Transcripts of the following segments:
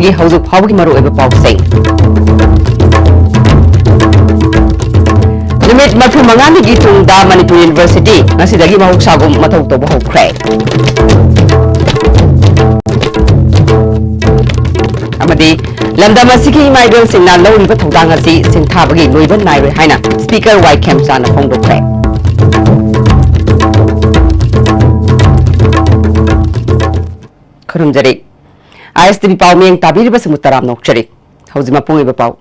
ꯃꯅꯤꯄꯨꯔꯗꯒꯤ ꯍꯧꯖꯤꯛ ꯐꯥꯎꯕꯒꯤ ꯃꯔꯨꯑꯣꯏꯕ ꯄꯥꯎꯁꯤꯡ ꯅꯨꯃꯤꯠ 35ꯒꯤ ꯇꯨꯡꯗ ꯃꯅꯤꯄꯨꯔ ꯌꯨꯅꯤꯚꯔꯁꯤꯇꯤ ꯉꯁꯤꯗꯒꯤ ꯃꯍꯧꯁꯥꯒꯨꯝ ꯃꯊꯧ ꯇꯧꯕ ꯍꯧꯈ꯭ꯔꯦ ꯑꯃꯗꯤ ꯂꯝꯗꯝ ꯑꯁꯤꯒꯤ ꯏꯃꯥꯏꯕꯦꯜꯁꯤꯡꯅ ꯂꯧꯔꯤꯕ ꯊꯧꯗꯥꯡ ꯑꯁꯤ ꯁꯤꯡꯊꯥꯕꯒꯤ ꯂꯣꯏꯕ ꯅꯥꯏꯔꯣꯏ ꯍꯥꯏꯅ ꯁ꯭ꯄꯤꯀꯔ ꯋꯥꯏ ꯈꯦꯝꯆꯥꯅ ꯐꯣꯡꯗꯣꯛꯈ꯭ꯔꯦ ꯈꯨꯔꯨꯝꯖꯔꯤ ISTV पाव में ताबीर बस मुतराम नौकचरी हौजी मपुंग इब पाव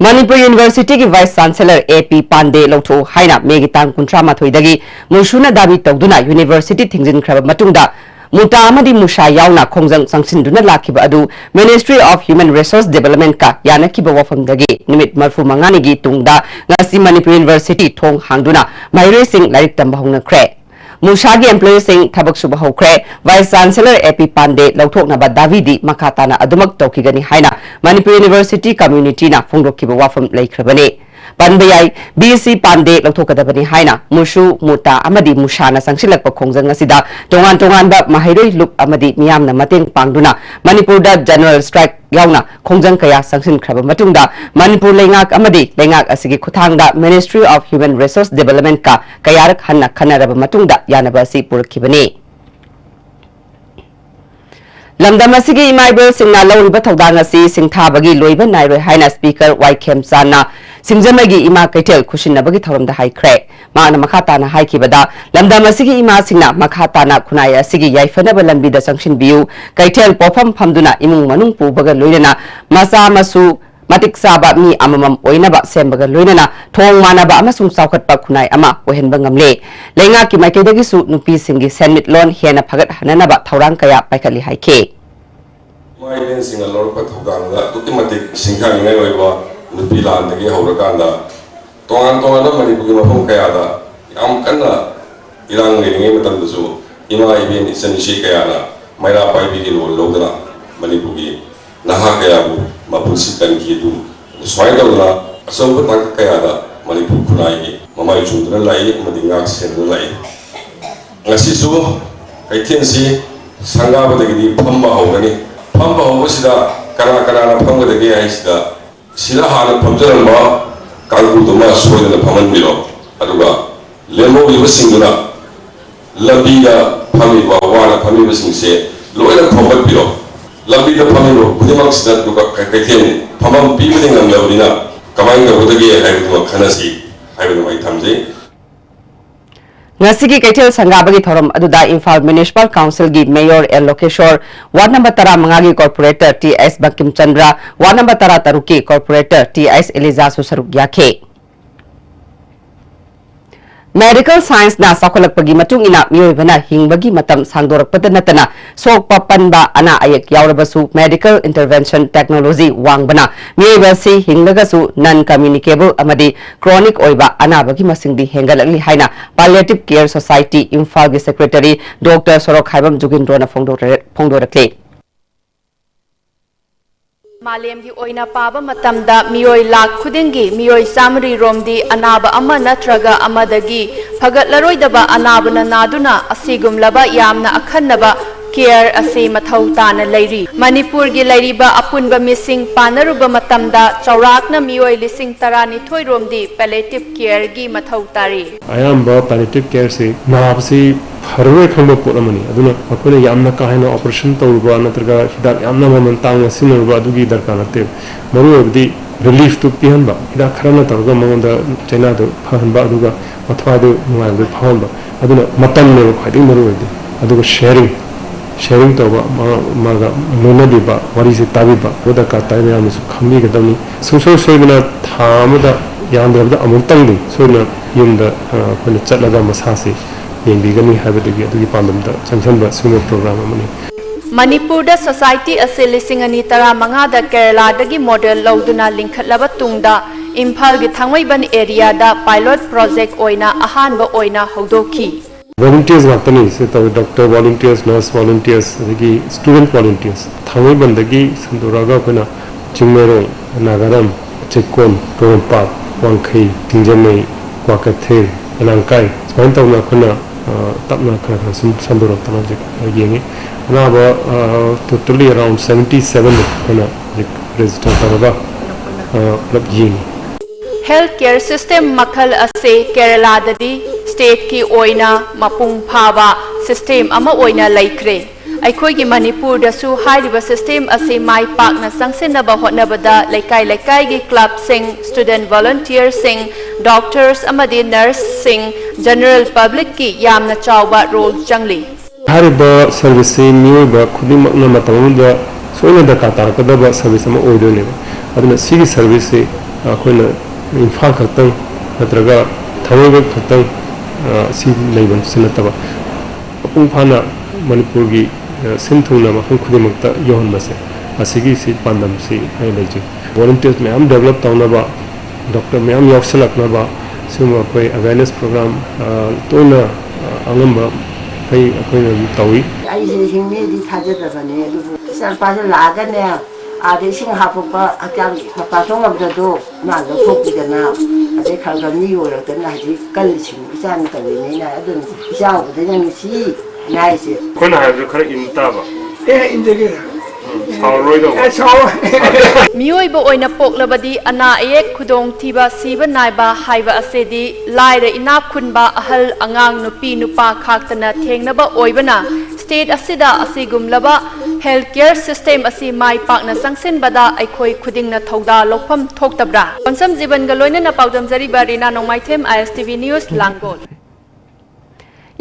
मणिपुर यूनिवर्सिटी की वाइस चांसलर AP पांडे लौथो हाइना मेगी तांग 38 मुसुना दाबी तौदुना यूनिवर्सिटी थिंजिनख्रब मतुंगदा मुता अमदी मुशा यावना खोंजंग संगसिनदुना लाखिबा अदु ministry of human resource development का यानखिबा वफमदगी निमित 35 गी तुंगदा ngasi मणिपुर यूनिवर्सिटी थोंग हांगदुना माइरेसिंग लाइक तंबा होंगनख्रे मुशागी एम्प्लॉय सिंह थबक सुबह होख्रे वाइस चांसलर AP पांडे लौथोकनबा दावीदी मखाताना अदुमक तौकिगनी हाइना मणिपुर यूनिवर्सिटी कम्युनिटी ना फोंदोकिबा वाफम लैख्रबने पनबयाई BC पांडे लौथोकदबनी हाइना मुशु मुता अमदी मुशाना संगसिलकपा खोंजंग असिदा तोंगान तोंगानबा माहिरोई लुप अमदी मियामना मतेंग पांगदुना मणिपुरदा जनरल स्ट्राइक यावना खोंजंग कया संगसिनख्रब मतुंगदा मणिपुर लेंगाक अमदी लेंगाक असिगी खुथांगदा ministry of human resource development का कयारक हन्ना खनरब मतुंगदा यानबा असि पुरखिबने लमदम असिगी इमाइबल सिंगना लौरिबा थौदांग असि सिंथाबगी लोइबा नाइरोय हाइना स्पीकर वाई खेमचाना सिंगजमगी इमा कैथेल खुशिनबगी थौरमदा हाइख्रे माना मखाताना हाइखिबदा लमदम असिगी इमा सिंगना मखाताना खुनाय असिगी याइफनबा लंबिदा संगसिनबियु कैथेल पोफम फमदुना इमुंग मनुंग पुबगा लोइना मसा मसु मतिक साबा मी अममम ओइनबा सेमबगा लोइना थोंग मानबा अमसुंग साउखटपा खुनाय अमा ओहेनबा ngamle लेंगा की माइकेदगी सु नुपी सिंगी सेनमिट लोन हेना फगत हननबा थौरांग कया पाइखली हाइखे माइलेन सिंगा लोरपा थौदांगा तुति मतिक सिंखानिङै ओइबा नुपी लानदगी हौरकांदा तोंगान तोंगान मणिपुरगी मफम कयादा याम कन्ना इरांग लेरिङै मतमदसु इमा इबेन इचनसी कयाना मैरा पाइबिगी लोन लौदना मणिपुरगी नहा कयाबु मपुंसी कनखिदु स्वाइदौना असौब ताक कयादा मणिपुर खुनाइगी ममाइ चुंदना लाई मदिंगाक सेनना लाई ngasisu kaithensi sangaबदगी फम्बा होगनी फम्बा होबसिदा कना कना फम्बदगी आइसिदा सिदा हाना फमजरनबा कांगुदुमा सोयदना फमनबिरो अदुगा लेमोइबसिंगुना लबीदा फमिबा वाना फमिबसिंगसे लोयना खोमबबिरो लबीदा फमिबो खुदिमक्सिदा दुगा कैथेन फमम पीबदि ngamlawdina कमाई गबदगी हाइबदुमा खनसी हाइबदुमा इथमजे ngasi कैथेल संगाबगी थौरम अदुदा इम्फाल म्युनिसिपल काउंसिल की mayor L Lokeshwar ward number 35 की corporator TS Bankim Chandra ward number 13 की कॉर्पोरेटर TS एलिजा सुसरुक याखे मेडिकल साइंस ना साखोलकपगी मतुंगिना मियोइबना हिंगबगी मतम सांगदोरकपद नतना सोकपा पनबा अना अयक यावरबसु मेडिकल इंटरवेंशन टेक्नोलॉजी वांगबना मियोइबसी हिंगलगसु नॉन कम्युनिकेबल अमदी क्रोनिक ओइबा अनाबगी मसिंगदी हेंगलकली हाइना पैलिएटिव केयर सोसाइटी इम्फाल की सेक्रेटरी डॉक्टर सोरोक हाइबम जुगिंद्रोना फोंदोरकले मालेम की ओइना पाबा मतमदा मियोय लाख खुदिंगी मियोय सामरी रोमदी अनाबा अमा नत्रगा अमदगी फगतलरोइदबा अनाबना नादुना असिगुमलबा यामना अखन्नबा केयर असे मथौ ताना लैरी मणिपुर की लैरीबा अपुनबा मिसिंग पानरुबा मतमदा चौराकना मियोय लिसिंग 12 रोमदी पैलिएटिव केयर की मथौ तारी अयाम्बा पैलिएटिव केयर से नाबसी फरवे खंबा पोटमनी अदुना अखोने यामना काहेना ऑपरेशन तौरुबा नत्रगा हिदाक यामना ममन तांगा सिनरुबा अदुगी दरकार नते मरुबदी रिलीफ तु पिहनबा हिदाक खरना तौरुगा मंगदा चाइना दो फहनबा अदुगा मथवादो नुवाइबे फावनबा अदुना मतमने ख्वाइदि मरुबदी अदुगा शेयरिंग तौबा मागा लोनदिबा वारिसे ताबिबा वदका ताइमेरामसु खमीगदमनी सोइबना थामदा यामदरबदा अमुंतंगदि सोइना युमदा अखोने चटलगा मसासे येंबिगनी हाबदगी अदुगी पांदमदा संसनबा सुनो प्रोग्राम अमनी मणिपुर सोसाइटी असे 2015 केरला दगी मॉडल लौदुना लिंखलबा तुंगदा इम्फाल की थांगमैबन एरिया दा पायलट प्रोजेक्ट ओइना अहानबा ओइना हौदोखी volunteers ngakani se taw doctor volunteers nurse volunteers adigi student volunteers थांगमैबन दगी संदोरागा कोना चिंगमेरो नागारम चेकोन तोरपा वांखै तिंजमै क्वाकथे अलांकाई स्वाइन तौना कोना tapna khara khara sandorok tama jik yengi anaba totally around 77 kana jik register taraba club yengi healthcare system makhal ase Kerala dadi state ki oina mapung phaba system ama oina laikre aikhoi gi Manipur da su hairiba system ase mai pakna sangsenaba hotnabada laikai gi club sing student volunteer sing doctors amadi nurse sing general public ki yamna chawba role changli hariba service new ba khudimakna matamda soina da katarkadaba service ama oidone aduna sigi service akoina imphal khatang natraga thamoga khatang si leiban sinataba apung phana Manipur gi sinthuna mafum khudimakta yohon base asigi si pandam si ai leji volunteers me am develop tauna ba doctor me am yaksalakna ba suma koi awareness program toina angamba kai akoina tawi ai hingme di thajada bane san pa laga ne ade sing hapupa akyam pa song abdo na lo thokidana ade khalga ni ora kana ji kal sing isan kali ne na adun isa de yang si naise kona ha khara imta ba indegera Mioi bo oina poklabadi ana ayek khudong thiba siba naiba haiba asedi laira inap khunba ahal angang nupi nupa khaktana thengnaba oibana state asida asigumlaba healthcare system asi mai pakna sangsin bada aikhoi khudingna thauda lokpham thoktabra konsam jiban ga loina na paudam jari barina nongmaithem ISTV news Langol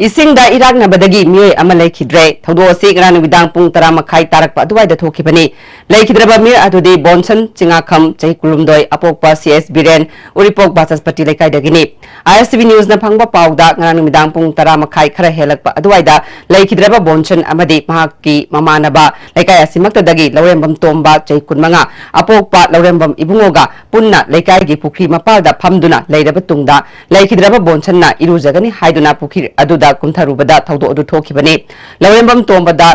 Ising da Iraq na badagi miyoy ama laikidre thawdo si ngarang widang pung 10 makhai tarakpa aduwai da thokibani laikidraba mir adudi bonsan chingakham chahi kulumdoi apokpa CS Biren uripok basaspati laikai dagini ISTV news na phangba pawda ngarang widang pung 10 makhai khara helakpa aduwai da laikidraba bonsan amadi mahakki mamanaba laikai asimakta dagi lawrembam tomba chahi kunmanga apokpa lawrembam ibungoga punna laikai gi pukri mapalda phamduna leiraba tungda laikidraba bonsan na irujagani haiduna pukri aduda kumtharubada thawdo adu thokibani lawrembam tombada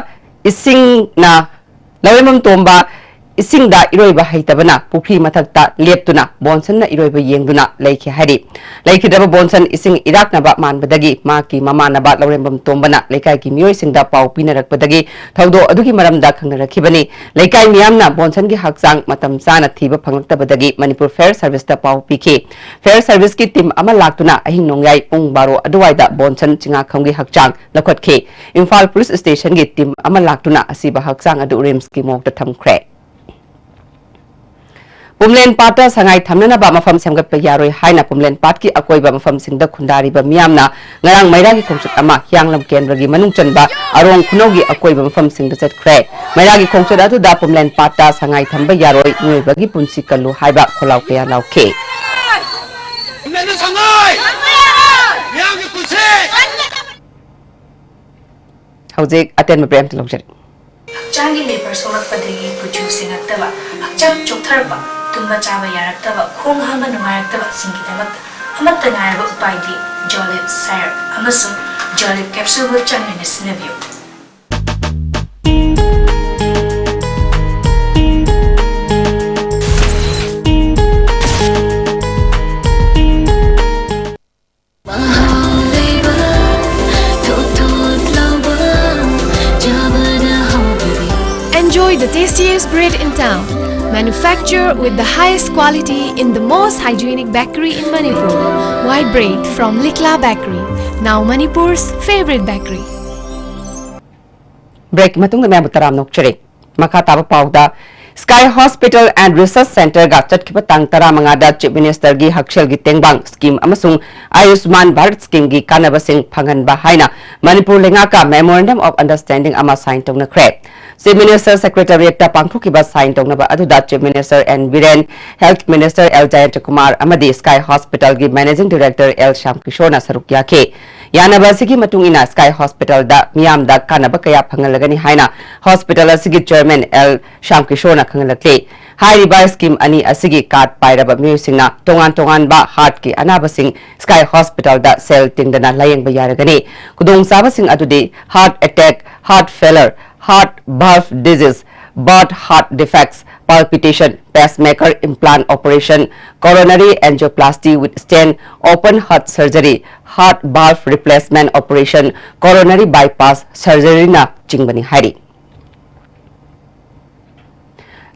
isingda iroiba haitabana pukri mathakta leptuna bonsan na iroiba yengduna laiki hari laikidaba bonsan ising iraknaba manbadagi maki mamanaba lawrembam tombana laikai ki miyoi singda pau pinarakpadagi thawdo adugi maramda khangnarakibani laikai miyamna bonsan gi hakchang matam sana thiba phanglaktabadagi Manipur Fair Service ta pau piki Fair Service ki team ama laktuna ahing nongyai pung baro aduwaida bonsan chinga khamgi hakchang lakhatkhe Imphal Police Station gi team ama laktuna asiba hakchang adu rims ki mokta thamkhre Pumlen Pata sangai thamnana ba mafam semgat pa yaroi haina Pumlen Pat ki akoi ba mafam singda khundari ba miyamna ngarang maira gi khongchut ama hyanglam kendra gi manung chanba arong khunogi akoi ba mafam singda chatkhre maira gi khongchut atu da Pumlen Pata sangai thamba yaroi noi ba gi punsi kallu haiba kholau kya lauke Pumlen sangai miyam gi punsi hojek aten ma prem tlokjari Changi labor sorakpadagi producing aktaba hakchang choktarba tumba chaba yaraktaba khong hama nungayaktaba singkidamak amatta ngayaba upaidi Jolib Sire amasung Jolib capsule wo chanmina sinabyo Enjoy the tastiest bread in town, manufactured with the highest quality in the most hygienic bakery in Manipur. White bread from Likla Bakery, now Manipur's favorite bakery. Break matung na mutaram nokchari makataba pawda Sky Hospital and Research Center ga chatkipa tang tara mangada Chief Minister gi Hakshel gi tengbang scheme amasung Ayushman Bharat scheme gi kanaba sing phangan ba haina Manipur lenga ka Memorandum of Understanding ama sign tongna kre Chief Minister Secretariat ta pangthuki ba sign tongna ba adu da Chief Minister and Biren Health Minister L Jayant Kumar amadi Sky Hospital gi Managing Director L Sham Kishona sarukya ke yanaba sigi matungina Sky Hospital da miyam da kanaba kaya phangalagani haina Hospital asigi Chairman L Sham Kishona khangalakle hairiba scheme ani asigi card pairaba musingna tongan ba heart ki anaba sing Sky Hospital da cell tingdana layeng ba yaragani kudong saba sing adudi heart attack heart failure heart valve disease birth heart defects palpitation, pacemaker implant operation, coronary angioplasty with stent, open heart surgery, heart valve replacement operation, coronary bypass surgery na chingbani hairi.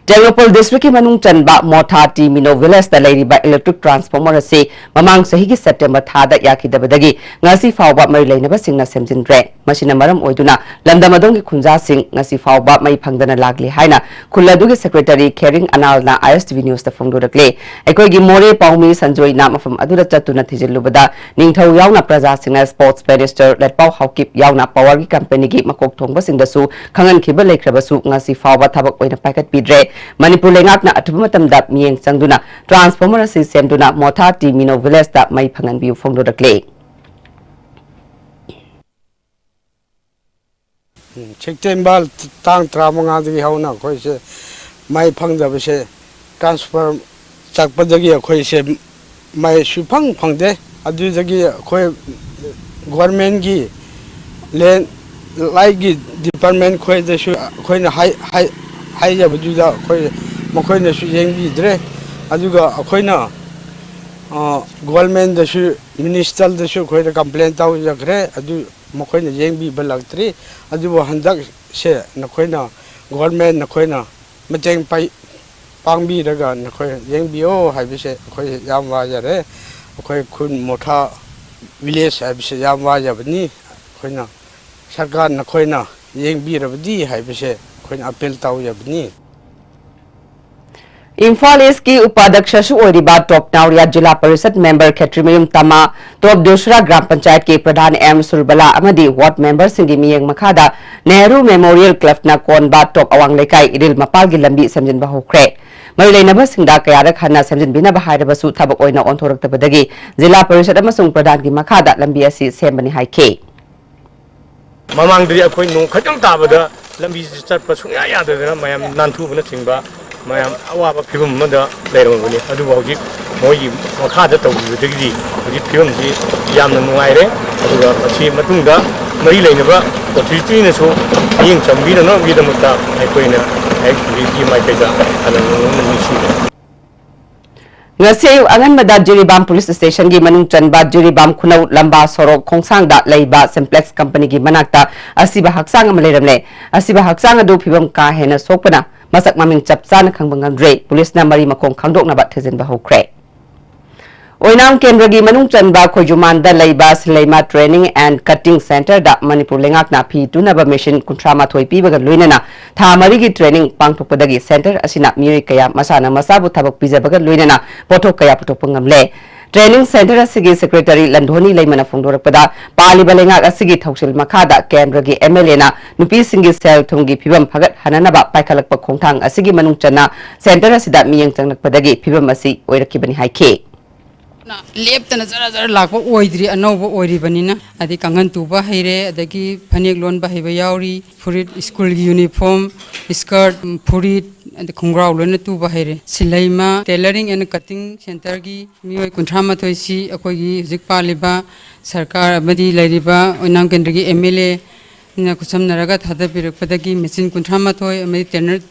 Tenggopol District ki manung chanba Motha T Mino Village da leiriba electric transformer ase mamang sahi ki September thada yakidabadagi ngasi fawba mai leinaba singna semjinre masina maram oiduna lamdamadong ki khunja sing ngasi fawba mai phangdana lagli haina khuladu ki secretary Caring Anal na ISTV News da phongdorakle ekoi gi more paumi sanjoi na mafam adura chatuna thijilubada ningthau yauna praja singna sports minister letpau haukip yauna power ki company ki makok thongba singdasu khangan khiba leikhrabasu ngasi fawba thabak oina paikat pidre Manipur lengak na atubu matam da miyeng sangduna transformer si semduna Motha T Mino Village da mai phangan biu phongdo dakle September tang tramanga dagi hauna khoi se mai phangda bese transfer chakpadagi khoi se mai suphang phangde adu dagi khoi government gi len like gi department khoi da su khoi na hai ya bujuda khoi makhoi na su yeng bi dre aduga khoi na government da su minister da su khoi da complaint taw ya gre adu makhoi na yeng bi balagtri adu handak se na khoi na government na khoi na mateng pai pangbi daga na khoi yeng bi o hai bi se khoi yam wa ya re khoi khun Motha village hai bi se yam wa ya bani khoi na sarkar na khoi na yeng bi ra badi hai bi se apel tahu ya bini. Imphal East की उपाध्यक्ष ओरिबा top नावरिया जिला परिषद member खेत्रीमयुम तमा top दोसरा ग्राम पंचायत के प्रधान M Surbala अमदी ward member सिंगी मियंग मखादा नेहरू मेमोरियल क्लब ना कोनबा टॉप अवांग लेकाई इरिल मपाल की लंबी समजन बहोख्रे मई लेनब सिंगदा कयारक हन्ना समजन बिना बहाइरबसु थबक ओइना ओंथोरक्तबदगी जिला परिषद अमसुंग प्रधान की मखादा लंबी असि सेमबनी हाइखे ममांगदि अखोइ नु खतम ताबदा लंबी चटप सुया याददना मयम नानथुबना चिंबा मयम अवाबा फिबम मदा लेरमबनी अदु हौजिक मोयि मखादा तौबिदगी हौजिक फिबमसि यामना नुवाइरे अदुगा मसि मतुंगा मरि लेनबा ऑथोरिटीनसु यिंग चंबिननो बिदमता अखोइना एक्टिविटी माइकेदा अननु निसिबा ngase anganmada Jiribam police station gi manung chanba Jiribam khunau lamba sorok khongsang da leiba simplex company gi manakta asiba haksang amaleramle asiba haksang adu phibam ka hena sokpana masak maming chapchan khangbangam re police na mari makong khangdok na ba thejin ba hokre Oinam Kendra gi manung chanba khojuman da leiba Silaima training and cutting center da Manipur lengak na phi tunaba machine kuntrama thoi pi baga loinana tha mari gi training pangthokpadagi center asina mioi kaya masana masabu thabak pijabaga loinana pothok kaya potopangam le training center asigi secretary Landhoni leimana phongdorakpada paliba lengak asigi thoksil makhada Kendra gi MLA na nupi singi sel thungi phibam phagat hananaba paikhalakpa khongthang asigi manung channa center asida miyeng changlakpadagi phibam asi oirakibani haike लेप्तना जरा जरा लाखो ओइद्री अनौबो ओइरिबनिना अदि कंगन तुबा हैरे अदगी फनेक लोन बाहिबा यावरी फुरिट स्कूल की यूनिफॉर्म स्कर्ट फुरिट अदि खुंग्राव लोन तुबा हैरे सिलाइमा टेलरिंग एंड कटिंग सेंटर की मियोय कुंथ्रामा थोइसी अकोगी हुजिक पालिबा सरकार अमदि लैरिबा ओनाम केंद्र की एमएलए ना कुसम नरगा थादा पिरकपदगी मशीन कुंथ्रामा थोइ अमदि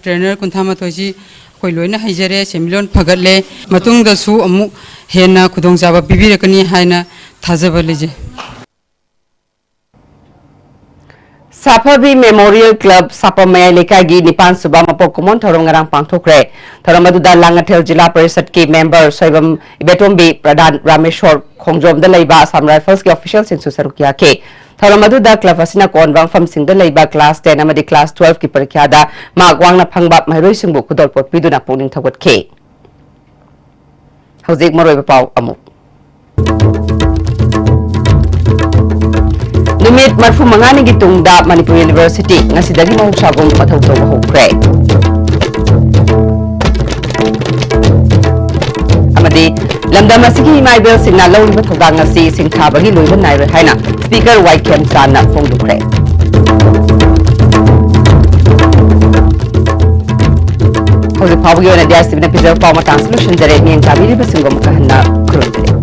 ट्रेनर कुंथ्रामा थोइसी कोई लोइना हाइजरे सेमिलोन फगतले मतुंग दसु अमु हेना खुदोंग जाबा पिबिरकनी हाइना थाजबा लेजे Sapabi Memorial Club Sapamaya Lekagi Nipan Suba Mapokumon Thorongarang Pangthokre Thoramaduda Langathel Jila Parishad ki member Soibam Ibetombi Pradhan Rameshwar Khongjom da Leiba Assam Rifles ki official sin Susarukia ke Thoramaduda Club Asina Konwang Fam Sing da Leiba class 10 amadi class 12 ki parikya da Magwang na Phangba Mahroi Singbu Kudol Pot Piduna Puning Thawat ke Hauzik Maroi Pau Amuk Numit marfu mangani gitung da Manipur University ngasidagi mahusagong matawtaw mahukre. Amadi, lamda masigi maibel singna law iba thawgang ngasi singkhabagi luiban naira haina Speaker White Kem Sana fongdukre. Hauzik pawagi wana diya sibina pizar pawmatang solution jare niyang kabiri basingom kahana kurundre.